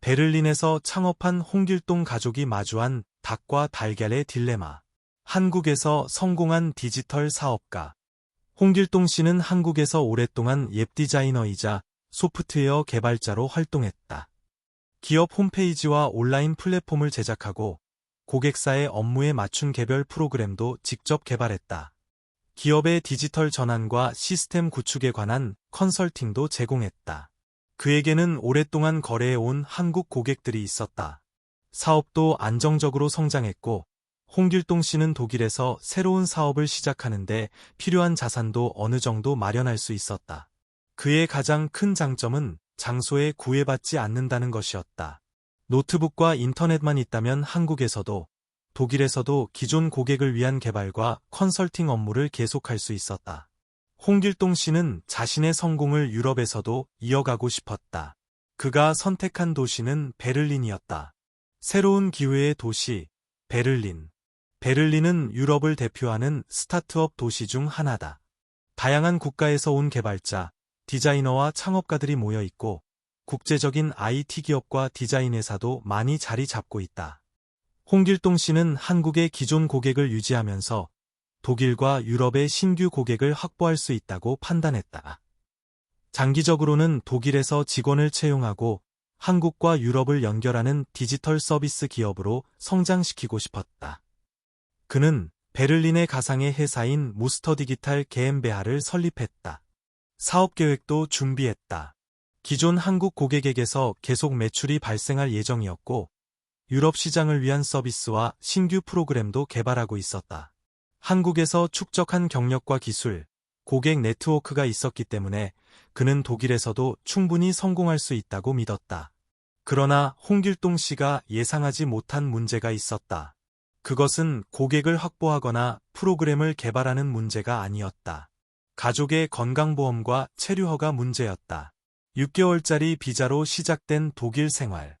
베를린에서 창업한 홍길동 가족이 마주한 닭과 달걀의 딜레마. 한국에서 성공한 디지털 사업가. 홍길동 씨는 한국에서 오랫동안 웹 디자이너이자 소프트웨어 개발자로 활동했다. 기업 홈페이지와 온라인 플랫폼을 제작하고 고객사의 업무에 맞춘 개별 프로그램도 직접 개발했다. 기업의 디지털 전환과 시스템 구축에 관한 컨설팅도 제공했다. 그에게는 오랫동안 거래해온 한국 고객들이 있었다. 사업도 안정적으로 성장했고 홍길동 씨는 독일에서 새로운 사업을 시작하는데 필요한 자산도 어느 정도 마련할 수 있었다. 그의 가장 큰 장점은 장소에 구애받지 않는다는 것이었다. 노트북과 인터넷만 있다면 한국에서도 독일에서도 기존 고객을 위한 개발과 컨설팅 업무를 계속할 수 있었다. 홍길동 씨는 자신의 성공을 유럽에서도 이어가고 싶었다. 그가 선택한 도시는 베를린이었다. 새로운 기회의 도시, 베를린. 베를린은 유럽을 대표하는 스타트업 도시 중 하나다. 다양한 국가에서 온 개발자, 디자이너와 창업가들이 모여 있고 국제적인 IT 기업과 디자인 회사도 많이 자리 잡고 있다. 홍길동 씨는 한국의 기존 고객을 유지하면서 독일과 유럽의 신규 고객을 확보할 수 있다고 판단했다. 장기적으로는 독일에서 직원을 채용하고 한국과 유럽을 연결하는 디지털 서비스 기업으로 성장시키고 싶었다. 그는 베를린의 가상의 회사인 무스터 디지탈 게엠베하를 설립했다. 사업 계획도 준비했다. 기존 한국 고객에게서 계속 매출이 발생할 예정이었고 유럽 시장을 위한 서비스와 신규 프로그램도 개발하고 있었다. 한국에서 축적한 경력과 기술, 고객 네트워크가 있었기 때문에 그는 독일에서도 충분히 성공할 수 있다고 믿었다. 그러나 홍길동 씨가 예상하지 못한 문제가 있었다. 그것은 고객을 확보하거나 프로그램을 개발하는 문제가 아니었다. 가족의 건강보험과 체류허가 문제였다. 6개월짜리 비자로 시작된 독일 생활.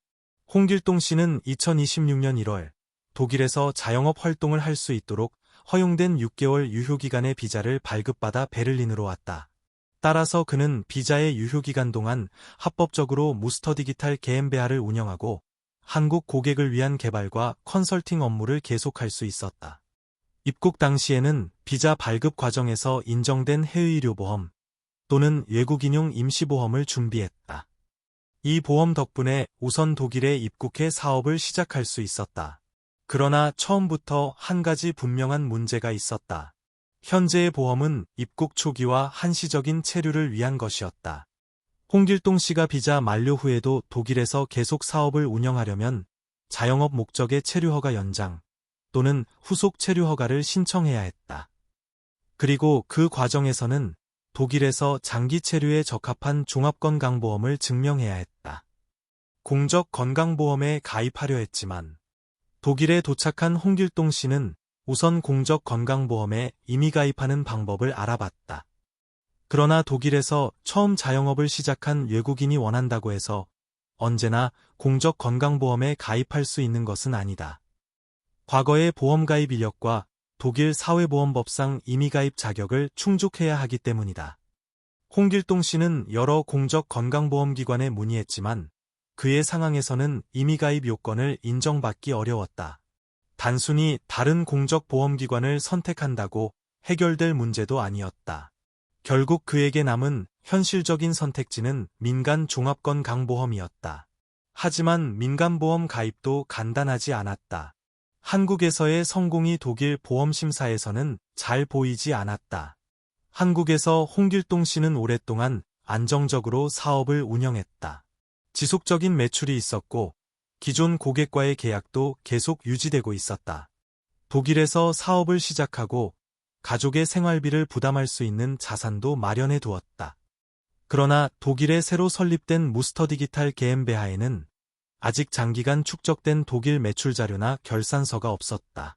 홍길동 씨는 2026년 1월 독일에서 자영업 활동을 할 수 있도록 허용된 6개월 유효기간의 비자를 발급받아 베를린으로 왔다. 따라서 그는 비자의 유효기간 동안 합법적으로 무스터 디지탈 게엠베하를 운영하고 한국 고객을 위한 개발과 컨설팅 업무를 계속할 수 있었다. 입국 당시에는 비자 발급 과정에서 인정된 해외의료보험 또는 외국인용 임시보험을 준비했다. 이 보험 덕분에 우선 독일에 입국해 사업을 시작할 수 있었다. 그러나 처음부터 한 가지 분명한 문제가 있었다. 현재의 보험은 입국 초기와 한시적인 체류를 위한 것이었다. 홍길동 씨가 비자 만료 후에도 독일에서 계속 사업을 운영하려면 자영업 목적의 체류허가 연장 또는 후속 체류허가를 신청해야 했다. 그리고 그 과정에서는 독일에서 장기 체류에 적합한 종합건강보험을 증명해야 했다. 공적건강보험에 가입하려 했지만 독일에 도착한 홍길동 씨는 우선 공적건강보험에 이미 가입하는 방법을 알아봤다. 그러나 독일에서 처음 자영업을 시작한 외국인이 원한다고 해서 언제나 공적건강보험에 가입할 수 있는 것은 아니다. 과거의 보험가입 이력과 독일 사회보험법상 임의가입 자격을 충족해야 하기 때문이다. 홍길동 씨는 여러 공적건강보험기관에 문의했지만 그의 상황에서는 임의가입 요건을 인정받기 어려웠다. 단순히 다른 공적보험기관을 선택한다고 해결될 문제도 아니었다. 결국 그에게 남은 현실적인 선택지는 민간 종합건강보험이었다. 하지만 민간보험 가입도 간단하지 않았다. 한국에서의 성공이 독일 보험심사에서는 잘 보이지 않았다. 한국에서 홍길동 씨는 오랫동안 안정적으로 사업을 운영했다. 지속적인 매출이 있었고 기존 고객과의 계약도 계속 유지되고 있었다. 독일에서 사업을 시작하고 가족의 생활비를 부담할 수 있는 자산도 마련해 두었다. 그러나 독일에 새로 설립된 무스터 디지탈 게엠베하에는 아직 장기간 축적된 독일 매출 자료나 결산서가 없었다.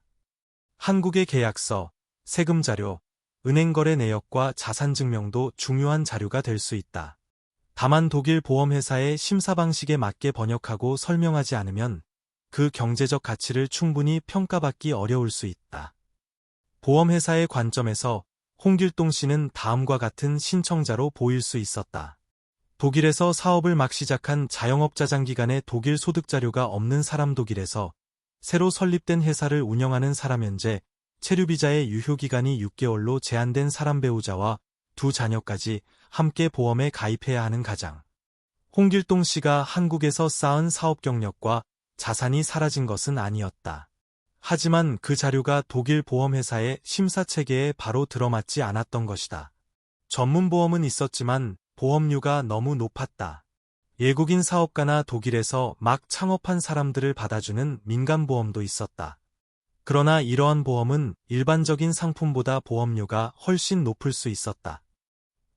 한국의 계약서, 세금 자료, 은행 거래 내역과 자산 증명도 중요한 자료가 될 수 있다. 다만 독일 보험회사의 심사 방식에 맞게 번역하고 설명하지 않으면 그 경제적 가치를 충분히 평가받기 어려울 수 있다. 보험회사의 관점에서 홍길동 씨는 다음과 같은 신청자로 보일 수 있었다. 독일에서 사업을 막 시작한 자영업자 장기간의 독일 소득 자료가 없는 사람. 독일에서 새로 설립된 회사를 운영하는 사람. 현재 체류비자의 유효기간이 6개월로 제한된 사람. 배우자와 두 자녀까지 함께 보험에 가입해야 하는 가장. 홍길동 씨가 한국에서 쌓은 사업 경력과 자산이 사라진 것은 아니었다. 하지만 그 자료가 독일 보험회사의 심사체계에 바로 들어맞지 않았던 것이다. 전문 보험은 있었지만 보험료가 너무 높았다. 외국인 사업가나 독일에서 막 창업한 사람들을 받아주는 민간보험도 있었다. 그러나 이러한 보험은 일반적인 상품보다 보험료가 훨씬 높을 수 있었다.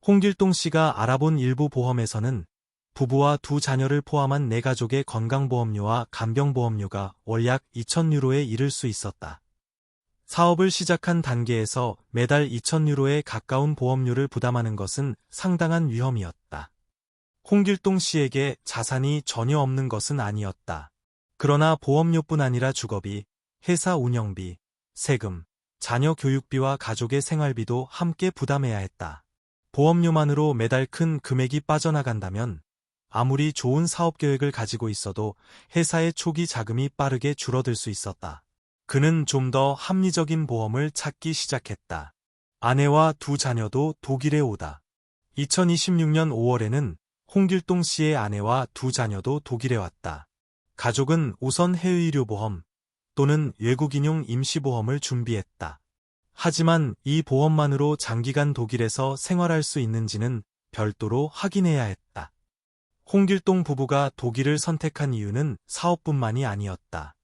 홍길동 씨가 알아본 일부 보험에서는 부부와 두 자녀를 포함한 네 가족의 건강보험료와 간병보험료가 월 약 2,000유로에 이를 수 있었다. 사업을 시작한 단계에서 매달 2,000유로에 가까운 보험료를 부담하는 것은 상당한 위험이었다. 홍길동 씨에게 자산이 전혀 없는 것은 아니었다. 그러나 보험료뿐 아니라 주거비, 회사 운영비, 세금, 자녀 교육비와 가족의 생활비도 함께 부담해야 했다. 보험료만으로 매달 큰 금액이 빠져나간다면 아무리 좋은 사업 계획을 가지고 있어도 회사의 초기 자금이 빠르게 줄어들 수 있었다. 그는 좀 더 합리적인 보험을 찾기 시작했다. 아내와 두 자녀도 독일에 오다. 2026년 5월에는 홍길동 씨의 아내와 두 자녀도 독일에 왔다. 가족은 우선 해외의료보험 또는 외국인용 임시보험을 준비했다. 하지만 이 보험만으로 장기간 독일에서 생활할 수 있는지는 별도로 확인해야 했다. 홍길동 부부가 독일을 선택한 이유는 사업뿐만이 아니었다.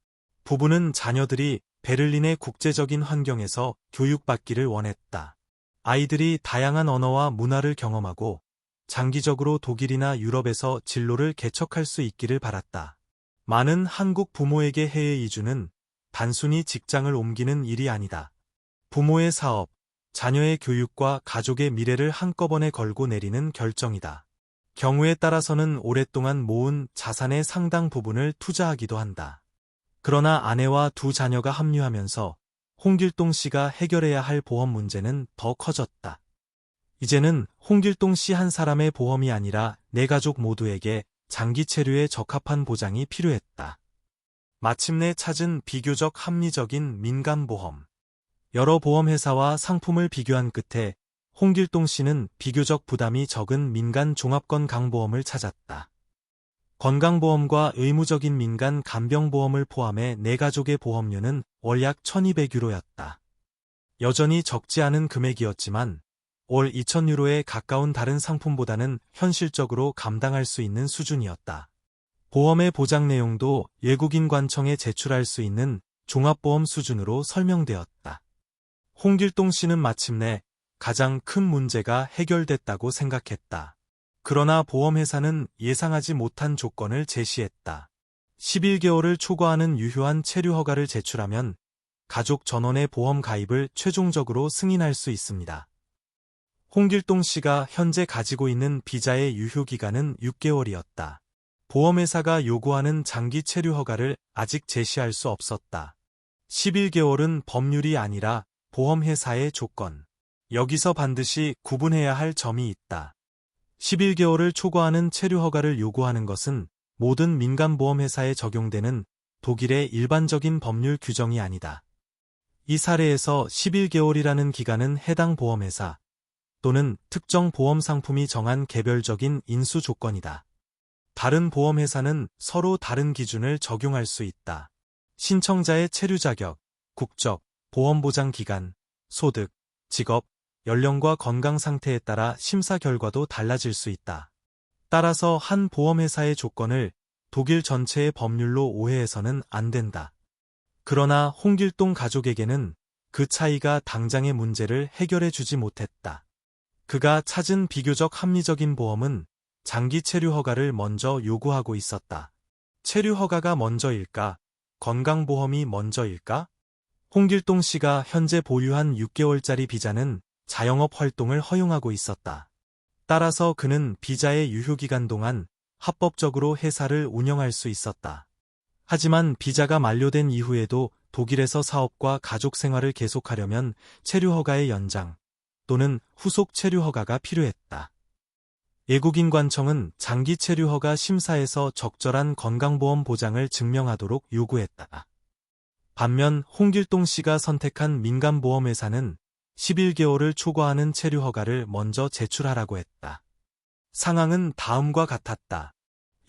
부부는 자녀들이 베를린의 국제적인 환경에서 교육받기를 원했다. 아이들이 다양한 언어와 문화를 경험하고 장기적으로 독일이나 유럽에서 진로를 개척할 수 있기를 바랐다. 많은 한국 부모에게 해외 이주는 단순히 직장을 옮기는 일이 아니다. 부모의 사업, 자녀의 교육과 가족의 미래를 한꺼번에 걸고 내리는 결정이다. 경우에 따라서는 오랫동안 모은 자산의 상당 부분을 투자하기도 한다. 그러나 아내와 두 자녀가 합류하면서 홍길동 씨가 해결해야 할 보험 문제는 더 커졌다. 이제는 홍길동 씨 한 사람의 보험이 아니라 네 가족 모두에게 장기 체류에 적합한 보장이 필요했다. 마침내 찾은 비교적 합리적인 민간보험. 여러 보험회사와 상품을 비교한 끝에 홍길동 씨는 비교적 부담이 적은 민간 종합건강보험을 찾았다. 건강보험과 의무적인 민간 간병보험을 포함해 네 가족의 보험료는 월 약 1,200유로였다. 여전히 적지 않은 금액이었지만 월 2,000유로에 가까운 다른 상품보다는 현실적으로 감당할 수 있는 수준이었다. 보험의 보장 내용도 외국인 관청에 제출할 수 있는 종합보험 수준으로 설명되었다. 홍길동 씨는 마침내 가장 큰 문제가 해결됐다고 생각했다. 그러나 보험회사는 예상하지 못한 조건을 제시했다. 11개월을 초과하는 유효한 체류 허가를 제출하면 가족 전원의 보험 가입을 최종적으로 승인할 수 있습니다. 홍길동 씨가 현재 가지고 있는 비자의 유효기간은 6개월이었다. 보험회사가 요구하는 장기 체류 허가를 아직 제시할 수 없었다. 11개월은 법률이 아니라 보험회사의 조건. 여기서 반드시 구분해야 할 점이 있다. 11개월을 초과하는 체류 허가를 요구하는 것은 모든 민간보험회사에 적용되는 독일의 일반적인 법률 규정이 아니다. 이 사례에서 11개월이라는 기간은 해당 보험회사 또는 특정 보험 상품이 정한 개별적인 인수 조건이다. 다른 보험회사는 서로 다른 기준을 적용할 수 있다. 신청자의 체류 자격, 국적, 보험 보장 기간, 소득, 직업, 연령과 건강 상태에 따라 심사 결과도 달라질 수 있다. 따라서 한 보험회사의 조건을 독일 전체의 법률로 오해해서는 안 된다. 그러나 홍길동 가족에게는 그 차이가 당장의 문제를 해결해 주지 못했다. 그가 찾은 비교적 합리적인 보험은 장기 체류 허가를 먼저 요구하고 있었다. 체류 허가가 먼저일까? 건강보험이 먼저일까? 홍길동 씨가 현재 보유한 6개월짜리 비자는 자영업 활동을 허용하고 있었다. 따라서 그는 비자의 유효기간 동안 합법적으로 회사를 운영할 수 있었다. 하지만 비자가 만료된 이후에도 독일에서 사업과 가족 생활을 계속하려면 체류 허가의 연장 또는 후속 체류 허가가 필요했다. 외국인 관청은 장기 체류 허가 심사에서 적절한 건강보험 보장을 증명하도록 요구했다. 반면 홍길동 씨가 선택한 민간보험회사는 11개월을 초과하는 체류 허가를 먼저 제출하라고 했다. 상황은 다음과 같았다.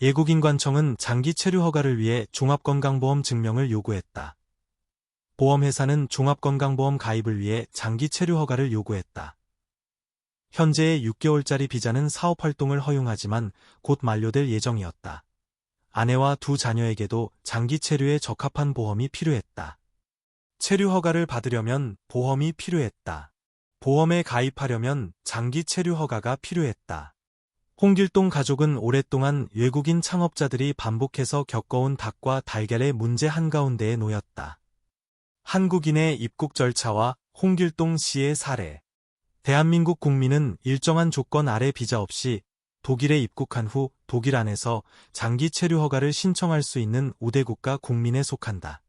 외국인 관청은 장기 체류 허가를 위해 종합건강보험 증명을 요구했다. 보험회사는 종합건강보험 가입을 위해 장기 체류 허가를 요구했다. 현재의 6개월짜리 비자는 사업활동을 허용하지만 곧 만료될 예정이었다. 아내와 두 자녀에게도 장기 체류에 적합한 보험이 필요했다. 체류 허가를 받으려면 보험이 필요했다. 보험에 가입하려면 장기 체류 허가가 필요했다. 홍길동 가족은 오랫동안 외국인 창업자들이 반복해서 겪어온 닭과 달걀의 문제 한가운데에 놓였다. 한국인의 입국 절차와 홍길동 씨의 사례. 대한민국 국민은 일정한 조건 아래 비자 없이 독일에 입국한 후 독일 안에서 장기 체류 허가를 신청할 수 있는 우대국가 국민에 속한다.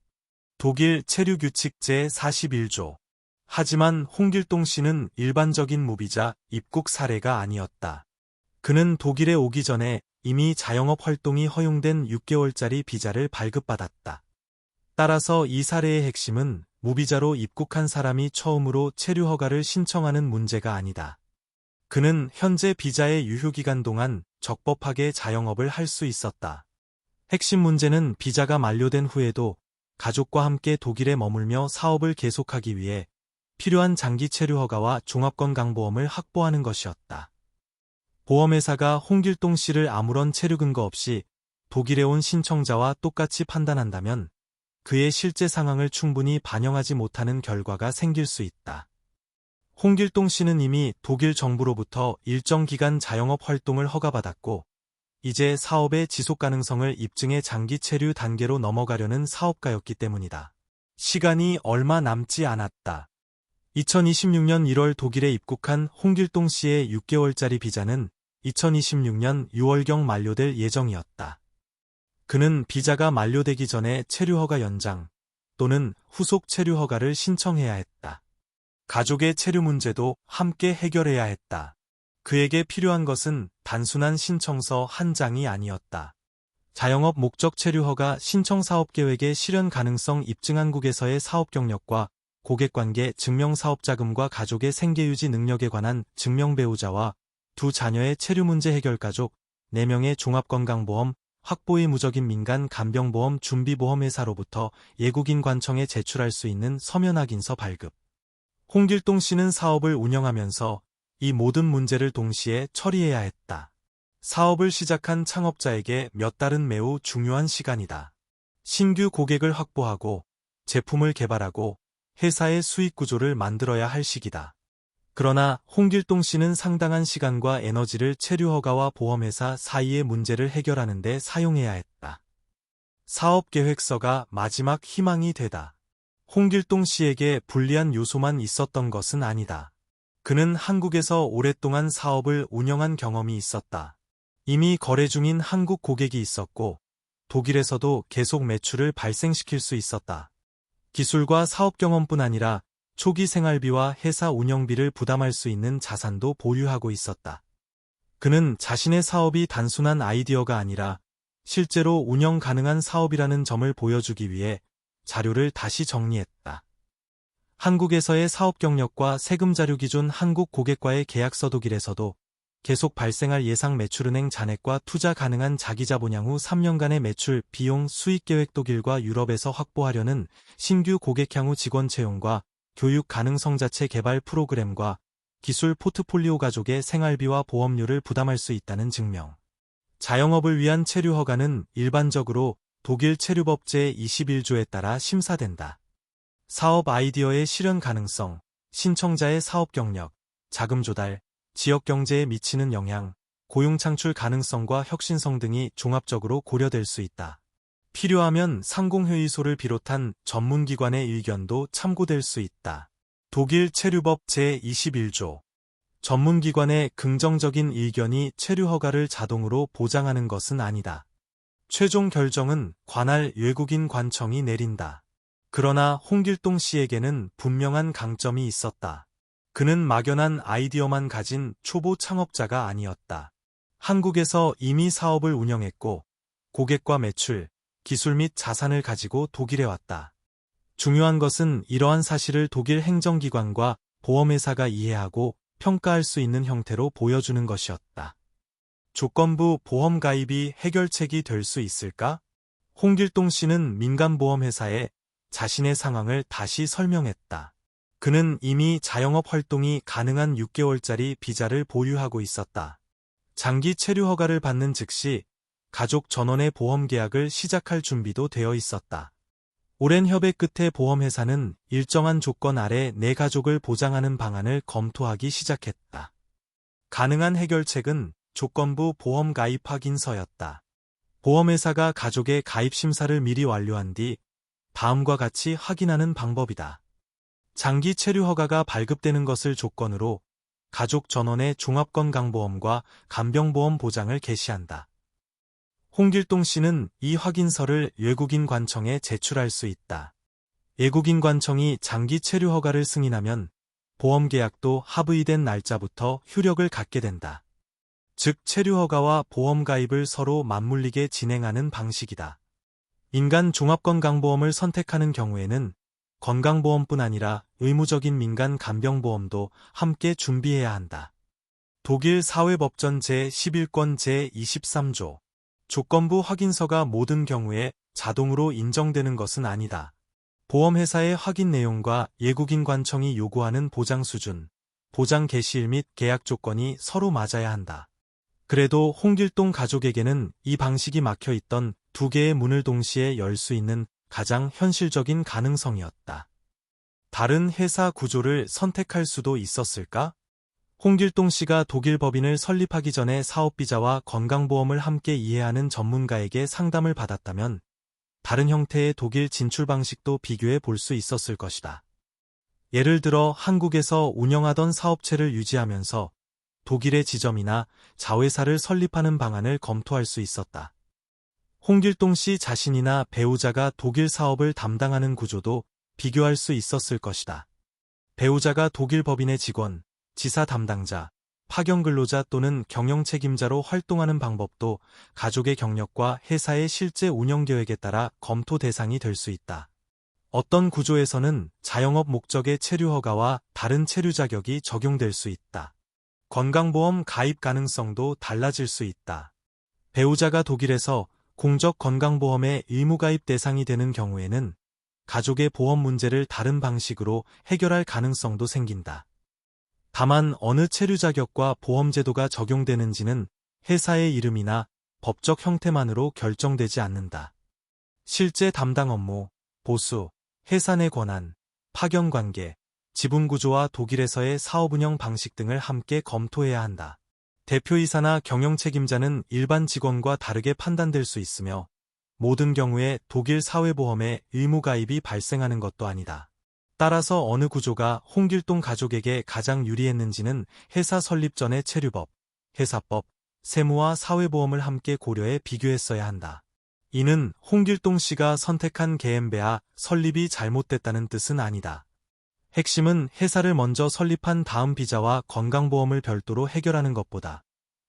독일 체류 규칙 제41조. 하지만 홍길동 씨는 일반적인 무비자 입국 사례가 아니었다. 그는 독일에 오기 전에 이미 자영업 활동이 허용된 6개월짜리 비자를 발급받았다. 따라서 이 사례의 핵심은 무비자로 입국한 사람이 처음으로 체류 허가를 신청하는 문제가 아니다. 그는 현재 비자의 유효기간 동안 적법하게 자영업을 할 수 있었다. 핵심 문제는 비자가 만료된 후에도 가족과 함께 독일에 머물며 사업을 계속하기 위해 필요한 장기 체류 허가와 종합건강보험을 확보하는 것이었다. 보험회사가 홍길동 씨를 아무런 체류 근거 없이 독일에 온 신청자와 똑같이 판단한다면 그의 실제 상황을 충분히 반영하지 못하는 결과가 생길 수 있다. 홍길동 씨는 이미 독일 정부로부터 일정 기간 자영업 활동을 허가받았고 이제 사업의 지속 가능성을 입증해 장기 체류 단계로 넘어가려는 사업가였기 때문이다. 시간이 얼마 남지 않았다. 2026년 1월 독일에 입국한 홍길동 씨의 6개월짜리 비자는 2026년 6월경 만료될 예정이었다. 그는 비자가 만료되기 전에 체류 허가 연장 또는 후속 체류 허가를 신청해야 했다. 가족의 체류 문제도 함께 해결해야 했다. 그에게 필요한 것은 단순한 신청서 한 장이 아니었다. 자영업 목적 체류 허가 신청 사업계획의 실현 가능성 입증 한국에서의 사업 경력과 고객관계 증명 사업자금과 가족의 생계유지 능력에 관한 증명 배우자와 두 자녀의 체류 문제 해결 가족 4명의 종합건강보험 확보의 무적인 민간 간병보험 준비보험회사로부터 외국인 관청에 제출할 수 있는 서면 확인서 발급. 홍길동 씨는 사업을 운영하면서 이 모든 문제를 동시에 처리해야 했다. 사업을 시작한 창업자에게 몇 달은 매우 중요한 시간이다. 신규 고객을 확보하고 제품을 개발하고 회사의 수익 구조를 만들어야 할 시기다. 그러나 홍길동 씨는 상당한 시간과 에너지를 체류 허가와 보험회사 사이의 문제를 해결하는 데 사용해야 했다. 사업계획서가 마지막 희망이 되다. 홍길동 씨에게 불리한 요소만 있었던 것은 아니다. 그는 한국에서 오랫동안 사업을 운영한 경험이 있었다. 이미 거래 중인 한국 고객이 있었고 독일에서도 계속 매출을 발생시킬 수 있었다. 기술과 사업 경험뿐 아니라 초기 생활비와 회사 운영비를 부담할 수 있는 자산도 보유하고 있었다. 그는 자신의 사업이 단순한 아이디어가 아니라 실제로 운영 가능한 사업이라는 점을 보여주기 위해 자료를 다시 정리했다. 한국에서의 사업 경력과 세금 자료 기준 한국 고객과의 계약서 독일에서도 계속 발생할 예상 매출은행 잔액과 투자 가능한 자기자본양 후 3년간의 매출, 비용, 수익 계획 독일과 유럽에서 확보하려는 신규 고객 향후 직원 채용과 교육 가능성 자체 개발 프로그램과 기술 포트폴리오 가족의 생활비와 보험료를 부담할 수 있다는 증명. 자영업을 위한 체류 허가는 일반적으로 독일 체류법 제21조에 따라 심사된다. 사업 아이디어의 실현 가능성, 신청자의 사업 경력, 자금 조달, 지역 경제에 미치는 영향, 고용 창출 가능성과 혁신성 등이 종합적으로 고려될 수 있다. 필요하면 상공회의소를 비롯한 전문기관의 의견도 참고될 수 있다. 독일 체류법 제21조. 전문기관의 긍정적인 의견이 체류 허가를 자동으로 보장하는 것은 아니다. 최종 결정은 관할 외국인 관청이 내린다. 그러나 홍길동 씨에게는 분명한 강점이 있었다. 그는 막연한 아이디어만 가진 초보 창업자가 아니었다. 한국에서 이미 사업을 운영했고 고객과 매출, 기술 및 자산을 가지고 독일에 왔다. 중요한 것은 이러한 사실을 독일 행정기관과 보험회사가 이해하고 평가할 수 있는 형태로 보여주는 것이었다. 조건부 보험 가입이 해결책이 될 수 있을까? 홍길동 씨는 민간보험회사에 자신의 상황을 다시 설명했다. 그는 이미 자영업 활동이 가능한 6개월짜리 비자를 보유하고 있었다. 장기 체류 허가를 받는 즉시 가족 전원의 보험 계약을 시작할 준비도 되어 있었다. 오랜 협의 끝에 보험회사는 일정한 조건 아래 내 가족을 보장하는 방안을 검토하기 시작했다. 가능한 해결책은 조건부 보험 가입 확인서였다. 보험회사가 가족의 가입 심사를 미리 완료한 뒤 다음과 같이 확인하는 방법이다. 장기 체류 허가가 발급되는 것을 조건으로 가족 전원의 종합건강보험과 간병보험 보장을 개시한다. 홍길동 씨는 이 확인서를 외국인 관청에 제출할 수 있다. 외국인 관청이 장기 체류 허가를 승인하면 보험 계약도 합의된 날짜부터 효력을 갖게 된다. 즉 체류 허가와 보험 가입을 서로 맞물리게 진행하는 방식이다. 인간 종합건강보험을 선택하는 경우에는 건강보험뿐 아니라 의무적인 민간 간병보험도 함께 준비해야 한다. 독일 사회법전 제11권 제23조 조건부 확인서가 모든 경우에 자동으로 인정되는 것은 아니다. 보험회사의 확인 내용과 외국인 관청이 요구하는 보장 수준, 보장 개시일 및 계약 조건이 서로 맞아야 한다. 그래도 홍길동 가족에게는 이 방식이 막혀있던 두 개의 문을 동시에 열 수 있는 가장 현실적인 가능성이었다. 다른 회사 구조를 선택할 수도 있었을까? 홍길동 씨가 독일 법인을 설립하기 전에 사업비자와 건강보험을 함께 이해하는 전문가에게 상담을 받았다면 다른 형태의 독일 진출 방식도 비교해 볼 수 있었을 것이다. 예를 들어 한국에서 운영하던 사업체를 유지하면서 독일의 지점이나 자회사를 설립하는 방안을 검토할 수 있었다. 홍길동 씨 자신이나 배우자가 독일 사업을 담당하는 구조도 비교할 수 있었을 것이다. 배우자가 독일 법인의 직원, 지사 담당자, 파견 근로자 또는 경영 책임자로 활동하는 방법도 가족의 경력과 회사의 실제 운영 계획에 따라 검토 대상이 될 수 있다. 어떤 구조에서는 자영업 목적의 체류 허가와 다른 체류 자격이 적용될 수 있다. 건강보험 가입 가능성도 달라질 수 있다. 배우자가 독일에서 공적 건강보험의 의무가입 대상이 되는 경우에는 가족의 보험 문제를 다른 방식으로 해결할 가능성도 생긴다. 다만 어느 체류 자격과 보험 제도가 적용되는지는 회사의 이름이나 법적 형태만으로 결정되지 않는다. 실제 담당 업무, 보수, 회사 내 권한, 파견 관계, 지분 구조와 독일에서의 사업 운영 방식 등을 함께 검토해야 한다. 대표이사나 경영 책임자는 일반 직원과 다르게 판단될 수 있으며 모든 경우에 독일 사회보험에 의무 가입이 발생하는 것도 아니다. 따라서 어느 구조가 홍길동 가족에게 가장 유리했는지는 회사 설립 전의 체류법, 회사법, 세무와 사회보험을 함께 고려해 비교했어야 한다. 이는 홍길동 씨가 선택한 GmbH 설립이 잘못됐다는 뜻은 아니다. 핵심은 회사를 먼저 설립한 다음 비자와 건강보험을 별도로 해결하는 것보다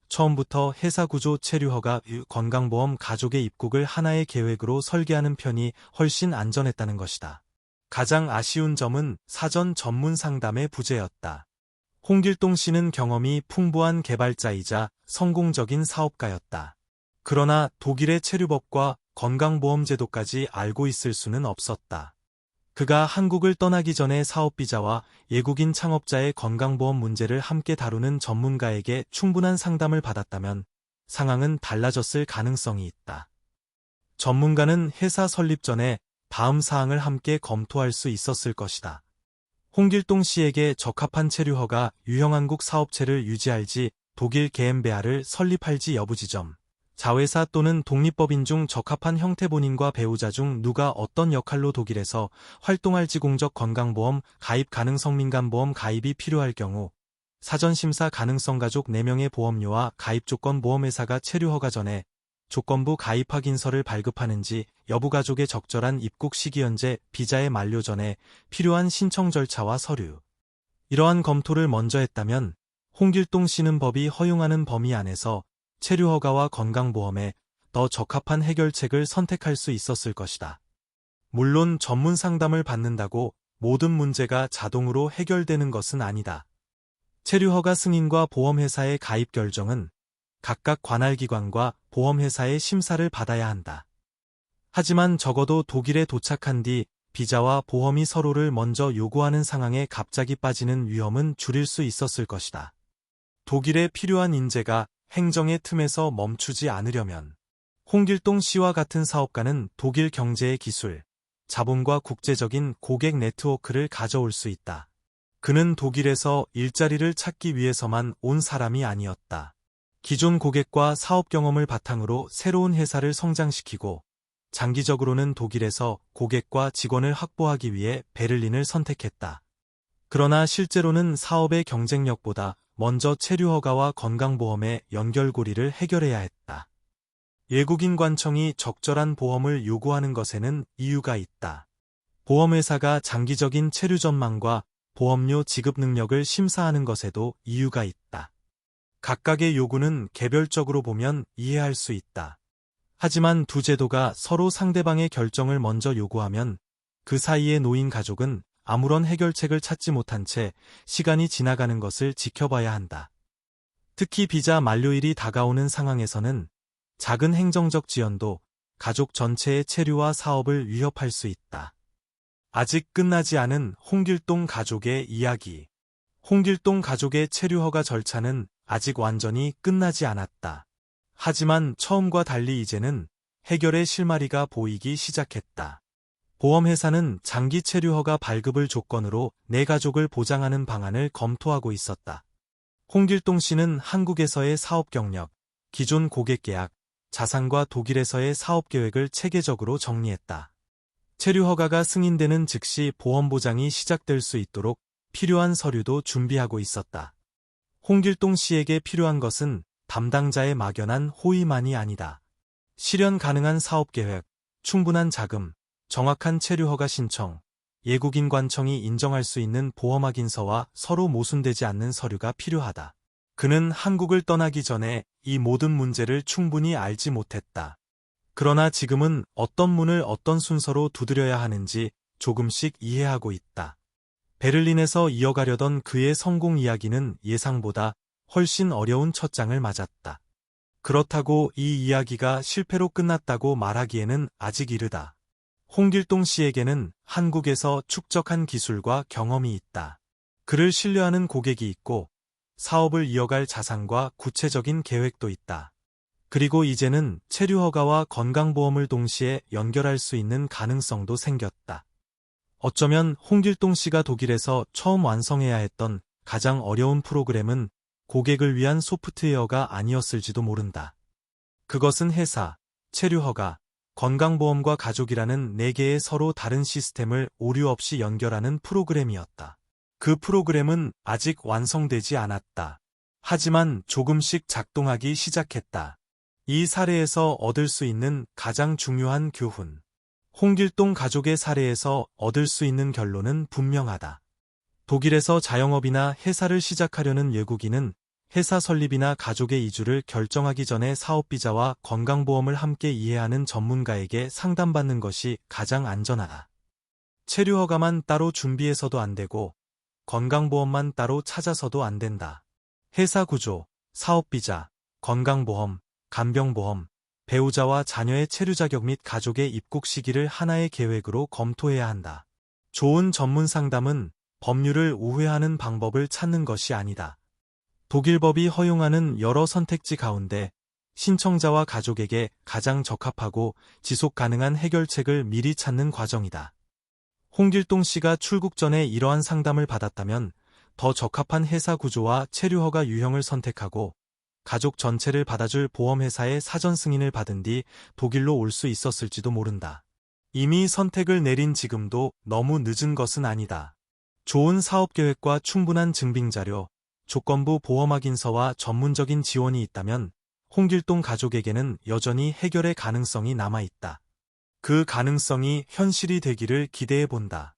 처음부터 회사 구조 체류 허가, 건강보험 가족의 입국을 하나의 계획으로 설계하는 편이 훨씬 안전했다는 것이다. 가장 아쉬운 점은 사전 전문 상담의 부재였다. 홍길동 씨는 경험이 풍부한 개발자이자 성공적인 사업가였다. 그러나 독일의 체류법과 건강보험 제도까지 알고 있을 수는 없었다. 그가 한국을 떠나기 전에 사업비자와 외국인 창업자의 건강보험 문제를 함께 다루는 전문가에게 충분한 상담을 받았다면 상황은 달라졌을 가능성이 있다. 전문가는 회사 설립 전에 다음 사항을 함께 검토할 수 있었을 것이다. 홍길동 씨에게 적합한 체류허가 유형한국 사업체를 유지할지 독일 GmbH를 설립할지 여부 지점. 자회사 또는 독립법인 중 적합한 형태 본인과 배우자 중 누가 어떤 역할로 독일에서 활동할지 공적 건강보험 가입 가능성 민간보험 가입이 필요할 경우 사전심사 가능성 가족 4명의 보험료와 가입 조건 보험회사가 체류허가 전에 조건부 가입 확인서를 발급하는지 여부 가족의 적절한 입국 시기 현재 비자의 만료 전에 필요한 신청 절차와 서류. 이러한 검토를 먼저 했다면 홍길동 씨는 법이 허용하는 범위 안에서 체류허가와 건강보험에 더 적합한 해결책을 선택할 수 있었을 것이다. 물론 전문 상담을 받는다고 모든 문제가 자동으로 해결되는 것은 아니다. 체류허가 승인과 보험회사의 가입 결정은 각각 관할기관과 보험회사의 심사를 받아야 한다. 하지만 적어도 독일에 도착한 뒤 비자와 보험이 서로를 먼저 요구하는 상황에 갑자기 빠지는 위험은 줄일 수 있었을 것이다. 독일에 필요한 인재가 행정의 틈에서 멈추지 않으려면 홍길동 씨와 같은 사업가는 독일 경제의 기술, 자본과 국제적인 고객 네트워크를 가져올 수 있다. 그는 독일에서 일자리를 찾기 위해서만 온 사람이 아니었다. 기존 고객과 사업 경험을 바탕으로 새로운 회사를 성장시키고 장기적으로는 독일에서 고객과 직원을 확보하기 위해 베를린을 선택했다. 그러나 실제로는 사업의 경쟁력보다 먼저 체류허가와 건강보험의 연결고리를 해결해야 했다. 외국인 관청이 적절한 보험을 요구하는 것에는 이유가 있다. 보험회사가 장기적인 체류 전망과 보험료 지급 능력을 심사하는 것에도 이유가 있다. 각각의 요구는 개별적으로 보면 이해할 수 있다. 하지만 두 제도가 서로 상대방의 결정을 먼저 요구하면 그 사이에 놓인 가족은 아무런 해결책을 찾지 못한 채 시간이 지나가는 것을 지켜봐야 한다. 특히 비자 만료일이 다가오는 상황에서는 작은 행정적 지연도 가족 전체의 체류와 사업을 위협할 수 있다. 아직 끝나지 않은 홍길동 가족의 이야기. 홍길동 가족의 체류허가 절차는 아직 완전히 끝나지 않았다. 하지만 처음과 달리 이제는 해결의 실마리가 보이기 시작했다. 보험회사는 장기 체류허가 발급을 조건으로 내 가족을 보장하는 방안을 검토하고 있었다. 홍길동 씨는 한국에서의 사업 경력, 기존 고객 계약, 자산과 독일에서의 사업 계획을 체계적으로 정리했다. 체류허가가 승인되는 즉시 보험 보장이 시작될 수 있도록 필요한 서류도 준비하고 있었다. 홍길동 씨에게 필요한 것은 담당자의 막연한 호의만이 아니다. 실현 가능한 사업 계획, 충분한 자금, 정확한 체류허가 신청, 외국인 관청이 인정할 수 있는 보험 확인서와 서로 모순되지 않는 서류가 필요하다. 그는 한국을 떠나기 전에 이 모든 문제를 충분히 알지 못했다. 그러나 지금은 어떤 문을 어떤 순서로 두드려야 하는지 조금씩 이해하고 있다. 베를린에서 이어가려던 그의 성공 이야기는 예상보다 훨씬 어려운 첫 장을 맞았다. 그렇다고 이 이야기가 실패로 끝났다고 말하기에는 아직 이르다. 홍길동 씨에게는 한국에서 축적한 기술과 경험이 있다. 그를 신뢰하는 고객이 있고 사업을 이어갈 자산과 구체적인 계획도 있다. 그리고 이제는 체류허가와 건강보험을 동시에 연결할 수 있는 가능성도 생겼다. 어쩌면 홍길동 씨가 독일에서 처음 완성해야 했던 가장 어려운 프로그램은 고객을 위한 소프트웨어가 아니었을지도 모른다. 그것은 회사, 체류허가, 건강보험과 가족이라는 4개의 서로 다른 시스템을 오류 없이 연결하는 프로그램이었다. 그 프로그램은 아직 완성되지 않았다. 하지만 조금씩 작동하기 시작했다. 이 사례에서 얻을 수 있는 가장 중요한 교훈. 홍길동 가족의 사례에서 얻을 수 있는 결론은 분명하다. 독일에서 자영업이나 회사를 시작하려는 외국인은 회사 설립이나 가족의 이주를 결정하기 전에 사업비자와 건강보험을 함께 이해하는 전문가에게 상담받는 것이 가장 안전하다. 체류허가만 따로 준비해서도 안 되고 건강보험만 따로 찾아서도 안 된다. 회사 구조, 사업비자, 건강보험, 간병보험, 배우자와 자녀의 체류 자격 및 가족의 입국 시기를 하나의 계획으로 검토해야 한다. 좋은 전문 상담은 법률을 우회하는 방법을 찾는 것이 아니다. 독일법이 허용하는 여러 선택지 가운데 신청자와 가족에게 가장 적합하고 지속 가능한 해결책을 미리 찾는 과정이다. 홍길동 씨가 출국 전에 이러한 상담을 받았다면 더 적합한 회사 구조와 체류허가 유형을 선택하고 가족 전체를 받아줄 보험회사의 사전 승인을 받은 뒤 독일로 올 수 있었을지도 모른다. 이미 선택을 내린 지금도 너무 늦은 것은 아니다. 좋은 사업계획과 충분한 증빙자료, 조건부 보험 확인서와 전문적인 지원이 있다면 홍길동 가족에게는 여전히 해결의 가능성이 남아있다. 그 가능성이 현실이 되기를 기대해 본다.